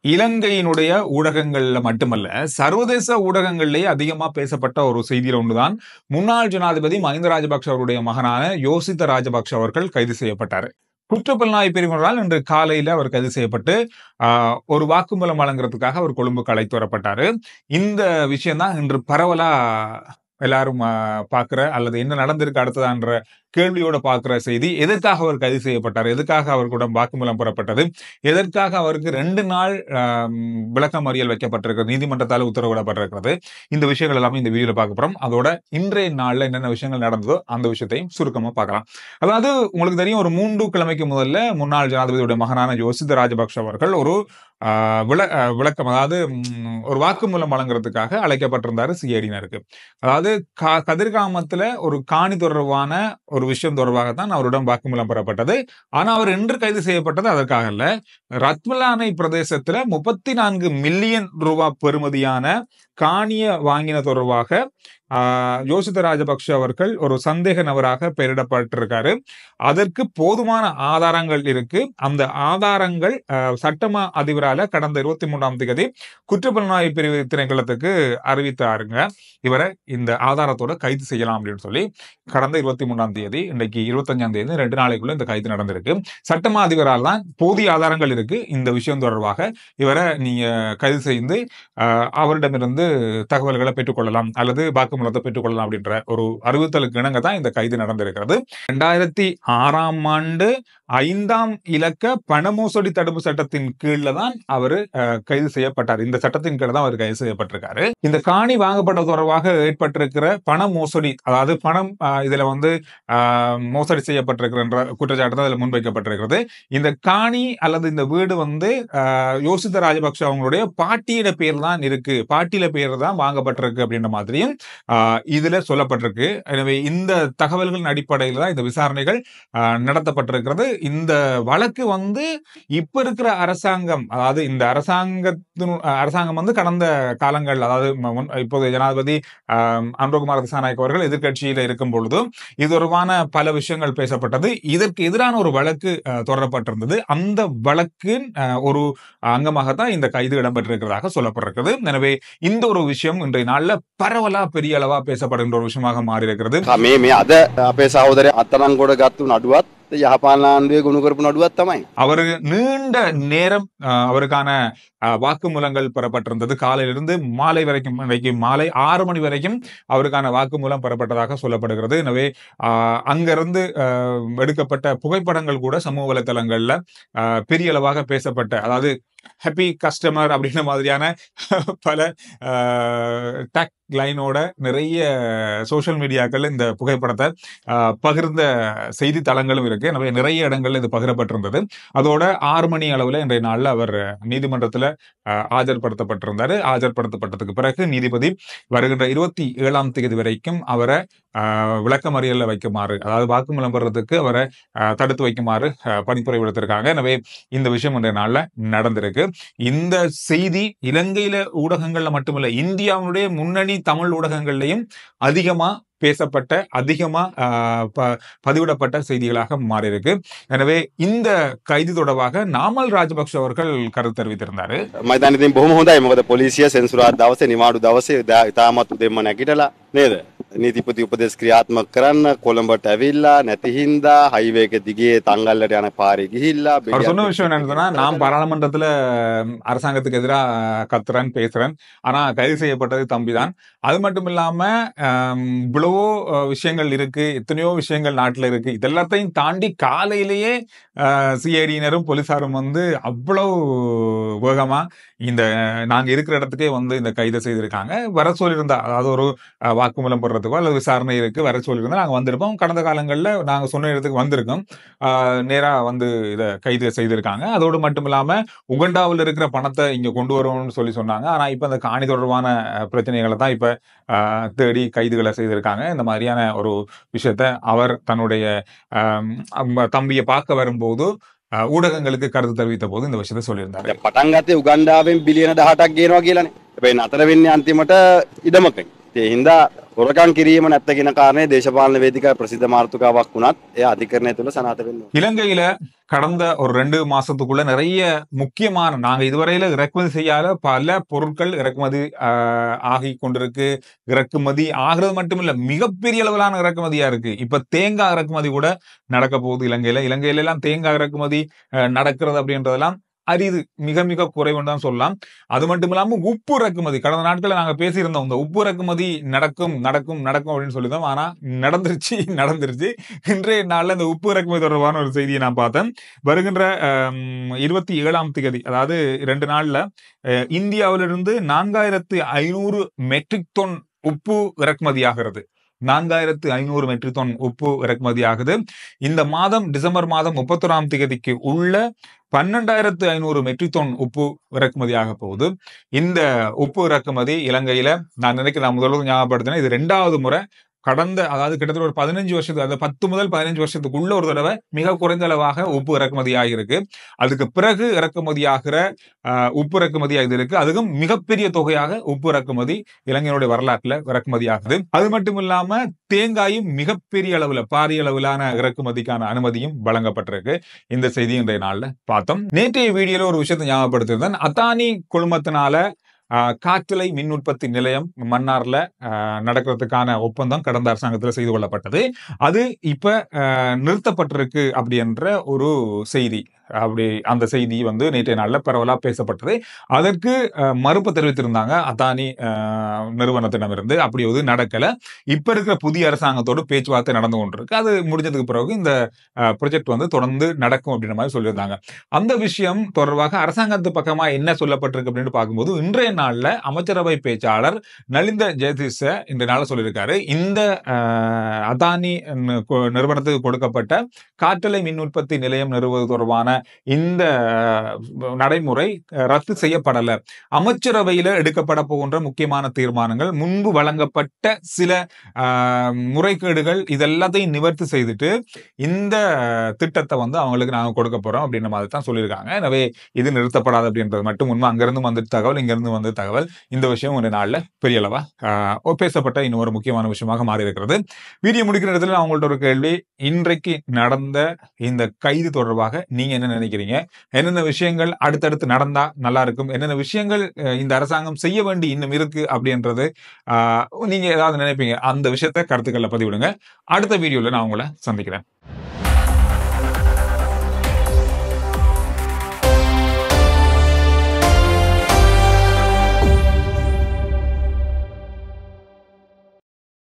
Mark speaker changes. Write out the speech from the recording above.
Speaker 1: இலங்கையினுடைய ஊடகங்கள்ல மட்டுமல்ல, சர்வதேச ஊடகங்கள்லேயே அதிகமா பேசப்பட்ட ஒரு செய்தியில ஒன்றுதான், முன்னாள் ஜனாதிபதி மஹிந்த ராஜபக்ஷ அவருடைய மகனான யோசித்த ராஜபக்ஷ அவர்கள் கைது செய்யப்பட்டாரு. குற்றப்புலனாய்வு பிரிவினரால் இன்று காலையில அவர் கைது செய்யப்பட்டு ஒரு வாக்குமூலம் வழங்குறதுக்காக அவர் கொழும்புக்கு அழைத்து வரப்பட்டாரு. இந்த விஷயம் தான் இன்று பரவலா எல்லாரும் பார்க்கிற அல்லது என்ன நடந்திருக்கு அடுத்ததான்ற கேள்வியோட பார்க்கிற செய்தி. எதற்காக அவர் கைது செய்யப்பட்டார், எதற்காக அவர் கூட வாக்குமூலம் பெறப்பட்டது, எதற்காக அவருக்கு 2 நாள் விளக்கமறியல் வைக்கப்பட்டிருக்கிறது, நீதிமன்றத்தால் உத்தரவிடப்பட்டிருக்கிறது. இந்த விஷயங்கள் எல்லாமே இந்த வீடியோல பார்க்க போறோம். அதோட இன்றைய நாள்ல என்னென்ன விஷயங்கள் நடந்ததோ அந்த விஷயத்தையும் சுருக்கமா பார்க்கலாம். அதாவது உங்களுக்கு தெரியும், ஒரு 3 கிழமைக்கு முதல்ல முன்னாள் ஜனாதிபதியுடைய மகனான யோசித்த ராஜபக்ஷ அவர்கள் ஒரு விளக்கம், அதாவது ஒரு வாக்குமூலம் வழங்குறதுக்காக அழைக்கப்பட்டிருந்தாரு சிஐடியினருக்கு. அதாவது கதிர்காமத்துல ஒரு காணி தொடர்பான ஒரு விஷயம் தொடர்பாகத்தான் அவரிடம் வாக்குமூலம் பெறப்பட்டது. ஆனா அவர் இன்று கைது செய்யப்பட்டது அதற்காக இல்ல. ரத்மலானை பிரதேசத்துல 34 மில்லியன் ரூபாய் பெறுமதியான காணிய வாங்கின தொடர்பாக யோசித்த ராஜபக்ஷ அவர்கள் ஒரு சந்தேக நபராக பெயரிடப்பட்டிருக்காரு. அதற்கு போதுமான ஆதாரங்கள் இருக்கு. அந்த ஆதாரங்கள் சட்டமா அதிபரால கடந்த 23ஆம் தேதி குற்றப்புலனாய்வு பிரிவு திணைக்களத்துக்கு அறிவித்தாருங்க. இவரை இந்த ஆதாரத்தோட கைது செய்யலாம் அப்படின்னு சொல்லி கடந்த 23ஆம் தேதி, இன்னைக்கு 25ஆம் தேதி 2 நாளைக்குள்ள இந்த கைது நடந்திருக்கு. சட்டமா அதிபரால் தான் போதிய ஆதாரங்கள் இருக்கு. இந்த விஷயம் தொடர்பாக இவரை நீங்க கைது செய்து அவரிடமிருந்து தகவல்களை பெற்றுக்கொள்ளலாம் அல்லது வாக்குமூலத்தை பெற்றுக்கொள்ளலாம் அப்படின்ற ஒரு அறிவித்தலுக்கு இணங்க தான் இந்த கைது நடந்திருக்கிறது. 2006ஆம் ஆண்டு 5ஆம் இலக்க பண மோசடி தடுப்பு சட்டத்தின் கீழ தான் அவர் கைது செய்யப்பட்டார். இந்த சட்டத்தின் கீழ தான் அவர் கைது செய்யப்பட்டிருக்காரு. இந்த காணி வாங்கப்பட்ட தொடர்பாக ஏற்பட்டிருக்கிற பண மோசடி, அதாவது பணம் இதுல மோசடி செய்யப்பட்டிருக்கிற குற்றச்சாட்டு தான் இதுல முன்வைக்கப்பட்டிருக்கிறது. இந்த காணி அல்லது இந்த வீடு யோசித்த ராஜபக்ஷ அவங்களுடைய பாட்டியிட பேர் தான் இருக்கு, பாட்டியில பேர் தான் வாங்கப்பட்டிருக்கு அப்படின்ற மாதிரியும் இதுல சொல்லப்பட்டிருக்கு. எனவே இந்த தகவல்களின் அடிப்படையில் தான் இந்த விசாரணைகள் நடத்தப்பட்டிருக்கிறது. இந்த வழக்கு இப்ப இருக்கிற அரசாங்கம், அதாவது இந்த அரசாங்கம் கடந்த காலங்கள், அதாவது இப்போது ஜனாதிபதி அனுரகுமார திசாநாயக்க அவர்கள் எதிர்கட்சியில இருக்கும் பொழுது இது தொடர்பான பல விஷயங்கள் பேசப்பட்டது. இதற்கு எதிரான ஒரு வழக்கு தொடரப்பட்டிருந்தது. அந்த வழக்கின் ஒரு அங்கமாகத்தான் இந்த கைது இடம்பெற்றிருக்கிறதாக சொல்லப்பட்டிருக்கிறது. எனவே இந்த ஒரு விஷயம் இன்றைய நாள்ல பரவலா பெரிய அளவா பேசப்படுகின்ற ஒரு விஷயமாக மாறி இருக்கிறது. அவர் நீண்ட நேரம் அவருக்கான வாக்குமூலங்கள் பெறப்பட்டிருந்தது. காலையிலிருந்து மாலை வரைக்கும், மாலை 6 மணி வரைக்கும் அவருக்கான வாக்குமூலம் பெறப்பட்டதாக சொல்லப்படுகிறது. எனவே அங்கிருந்து எடுக்கப்பட்ட புகைப்படங்கள் கூட சமூக வலைதளங்கள்ல பெரிய அளவாக பேசப்பட்ட, அதாவது ஹாப்பி கஸ்டமர் அப்படின்ற மாதிரியான பல டேக் லைனோட நிறைய சோசியல் மீடியாக்கள் இந்த புகைப்படத்தை பகிர்ந்த செய்தி தளங்களும் இருக்கு. எனவே நிறைய இடங்கள்ல இது பகிரப்பட்டிருந்தது. அதோட 6 மணி அளவுல இன்றைய நாள்ல அவர் நீதிமன்றத்துல ஆஜர்படுத்தப்பட்டிருந்தாரு. ஆஜர்படுத்தப்பட்டதுக்கு பிறகு நீதிபதி வருகின்ற 27ஆம் தேதி வரைக்கும் அவரை விளக்கமறியல்ல வைக்குமாறு, அதாவது வாக்குமூலம் பெறதுக்கு அவரை தடுத்து வைக்குமாறு பணிப்புரை விடுத்திருக்காங்க. எனவே இந்த விஷயம் இன்றைய நாள்ல நடந்திருக்கு. இந்த செய்தி இலங்கையில ஊடகங்கள்ல மட்டுமல்ல, இந்தியாவுடைய முன்னணி தமிழ் ஊடகங்கள்லையும் அதிகமா பேசப்பட்ட, அதிகமா பதிவிடப்பட்ட செய்திகளாக மாறி இருக்கு. எனவே இந்த கைது தொடர்பாக நாமல் ராஜபக்ஷ அவர்கள் கருத்து தெரிவித்திருந்தாரு.
Speaker 2: மைதானத்தின் බොහොම හොඳයි. මොකද පොලිසිය සෙන්සුරාදා දවසේ නිවාඩු දවසේ තාමත් උදෙන්ම නැගිටලා නේද? නීතිපති උපදෙස් ක්‍රියාත්මක කරන්න කොළඹට ඇවිල්ලා නැති හින්දා හයිවේ එක දිගේ තංගල්ලට යන පාරේ ගිහිල්ලා
Speaker 1: அவர் சொன்ன விஷயம் என்னன்னா, நான் பாராளுமன்றத்துல அரசாங்கத்துக்கு எதிராக கத்துறேன், பேசுறேன், ஆனா கைது செய்யப்பட்டது தம்பிதான். அது மட்டும் இல்லாம இவ்வளவோ விஷயங்கள் இருக்கு, எத்தனையோ விஷயங்கள் நாட்டுல இருக்கு. இதெல்லாத்தையும் தாண்டி காலையிலேயே சிஐடியினரும் போலீசாரும் அவ்வளவு வேகமா இந்த நாங்க இருக்கிற இடத்துக்கே இந்த கைதை செய்திருக்காங்க. வர சொல்லியிருந்தா, அதாவது ஒரு வாக்குமூலம் போடுறதுக்கோ அல்லது விசாரணை இருக்கு வர சொல்லியிருந்தா நாங்க வந்திருப்போம். கடந்த காலங்கள்ல நாங்க சொன்ன இடத்துக்கு வந்திருக்கோம். நேரா இதை கைது செய்திருக்காங்க. அதோடு மட்டும் இல்லாம உகண்டாவில் இருக்கிற பணத்தை இங்க கொண்டு வருவோம்னு சொன்னாங்க. ஆனா இப்ப அந்த காணி தொடர்பான பிரச்சனைகளை தான் இப்ப தேடி கைதுகளை செய்திருக்காங்க. இந்த மாதிரியான ஒரு விஷயத்த அவர் தன்னுடைய தம்பியை பார்க்க வரும்போது ஊடகங்களுக்கு கருத்து தெரிவித்த போது இந்த விஷயத்தை சொல்லியிருந்தாரு.
Speaker 2: පටන් ගත්තේ උගන්ඩාවෙන් බිලියන 18ක් ගේනවා කියලානේ. හැබැයි නතර වෙන්නේ අන්තිමට ඉඩමකයි. ඒ හින්දා හොරකම් කිරීම නැත්ත කියන කාරණේ දේශපාලන වේදිකාවේ ප්‍රසිද්ධ මාතෘකාවක් වුණත් එය අධිකරණය තුළ සනාථ වෙන්න ඕනේ.
Speaker 1: இலங்கையில கடந்த ஒரு 2 மாசத்துக்குள்ள நிறைய முக்கியமான நாங்க இதுவரையில இறக்குமதி செய்யாத பல பொருட்கள் இறக்குமதி ஆகி கொண்டிருக்கு. இறக்குமதி ஆகிறது மட்டுமில்ல, மிகப்பெரிய அளவிலான இறக்குமதியா இருக்கு. இப்ப தேங்காய் இறக்குமதி கூட நடக்க போகுது இலங்கையில. இலங்கையில எல்லாம் தேங்காய் இறக்குமதி நடக்கிறது அப்படின்றதெல்லாம் அரிது, மிக மிக குறைவுன்னு தான் சொல்லலாம். அது மட்டும் இல்லாம உப்பு இறக்குமதி, கடந்த நாட்கள்ல நாங்க பேசியிருந்தோம், இந்த உப்பு இறக்குமதி நடக்கும் நடக்கும் நடக்கும் அப்படின்னு சொல்லியிருந்தோம். ஆனா நடந்துருச்சு. இன்றைய நாள்ல இந்த உப்பு இறக்குமதி தொடர்பான ஒரு செய்தியை நான் பார்த்தேன். வருகின்ற 27ஆம் தேதி, அதாவது 2 நாள்ல இந்தியாவிலிருந்து 4500 மெட்ரிக் டன் உப்பு இறக்குமதி ஆகிறது. 4500 மெட்ரிக் டன் உப்பு இறக்குமதி ஆகுது. இந்த மாதம் டிசம்பர் மாதம் 31ஆம் தேதிக்கு உள்ள 12500 மெட்ரிக் டன் உப்பு இறக்குமதி ஆக போகுது. இந்த உப்பு இறக்குமதி இலங்கையில நான் நினைக்கிறேன், நான் முதல்ல ஞாபகப்படுத்தினேன், இது 2வது முறை. கடந்த, அதாவது கிட்டத்தட்ட ஒரு 15 வருஷத்துக்கு, அதாவது 10 முதல் 15 வருஷத்துக்குள்ள ஒரு தடவை மிக குறைந்த அளவாக உப்பு இறக்குமதி ஆகியிருக்கு. அதுக்கு பிறகு இறக்குமதியாகிற உப்பு இறக்குமதி ஆகியிருக்கு. அதுவும் மிகப்பெரிய தொகையாக உப்பு இறக்குமதி இலங்கையினுடைய வரலாற்றுல இறக்குமதி ஆகுது. அது மட்டும் இல்லாம தேங்காயும் மிகப்பெரிய அளவுல, பாரிய அளவிலான இறக்குமதிக்கான அனுமதியும் வழங்கப்பட்டிருக்கு. இந்த செய்தி இன்றைய நாள்ல பார்த்தோம். நேற்றைய வீடியோல ஒரு விஷயத்தை ஞாபகப்படுத்திருந்தேன். அதானி குழுமத்தினால காற்றலை மின் உற்பத்தி நிலையம் மன்னார்ல நடக்கிறதுக்கான ஒப்பந்தம் கடந்த அரசாங்கத்தில் செய்து கொள்ளப்பட்டது. அது இப்ப நிறுத்தப்பட்டிருக்கு அப்படி என்ற ஒரு செய்தி, அப்படி அந்த செய்தி வந்து நேற்றைய நாள்ல பரவலா பேசப்பட்டது. அதற்கு மறுப்பு தெரிவித்திருந்தாங்க அதானி நிறுவனத்திடமிருந்து. அப்படி எதுவும் நடக்கல. இப்ப இருக்கிற புதிய அரசாங்கத்தோடு பேச்சுவார்த்தை நடந்து கொண்டிருக்கு. அது முடிஞ்சதுக்கு பிறகு இந்த ப்ரொஜெக்ட் வந்து தொடர்ந்து நடக்கும் அப்படின்ற மாதிரி சொல்லியிருந்தாங்க. அந்த விஷயம் தொடர்பாக அரசாங்கத்து பக்கமா என்ன சொல்லப்பட்டிருக்கு அப்படின்னு பார்க்கும்போது, இன்றைய நாள்ல அமைச்சரவை பேச்சாளர் நலிந்த ஜெயதீச இன்றைய நாள் சொல்லியிருக்காரு, இந்த அதானி நிறுவனத்துக்கு கொடுக்கப்பட்ட காற்றலை மின் உற்பத்தி நிலையம் நிறுவுவது தொடர்பான இந்த நடைமுறை ரத்து செய்யப்படல. அமைச்சரவையில எடுக்கப்பட போகின்ற முக்கியமான தீர்மானங்கள், முன்பு வழங்கப்பட்ட சில முறைகேடுகள், இதெல்லாத்தையும் நிவர்த்தி செய்துட்டு இந்த திட்டத்தை வந்து அவங்களுக்கு நாங்க கொடுக்க போறோம் அப்படின்ற மாதிரி தான் சொல்லியிருக்காங்க. எனவே இது நிறுத்தப்படாது அப்படின்றது மட்டும் உண்மை. அங்கிருந்து வந்து தகவல், இங்கிருந்து வந்து தகவல். இந்த விஷயம் ஒரு நாள்ல பெரிய அளவா பேசப்பட்ட இன்னொரு முக்கியமான விஷயமாக மாறி இருக்கிறது. வீடியோ முடிக்கிற இடத்துல நான் உங்கள்ட்ட ஒரு கேள்வி, இன்றைக்கு நடந்த இந்த கைது தொடர்பாக நீங்க என்ன நினைக்கிறீங்க? என்னென்ன விஷயங்கள் அடுத்தடுத்து நடந்தா நல்லா இருக்கும், என்னென்ன விஷயங்கள் இந்த அரசாங்கம் செய்ய வேண்டி இன்னும் இருக்கு அப்படின்றது நீங்க ஏதாவது நினைப்பீங்க, அந்த விஷயத்த கருத்துக்களை பதிவிடுங்க. அடுத்த வீடியோல நான் உங்களை சந்திக்கிறேன்.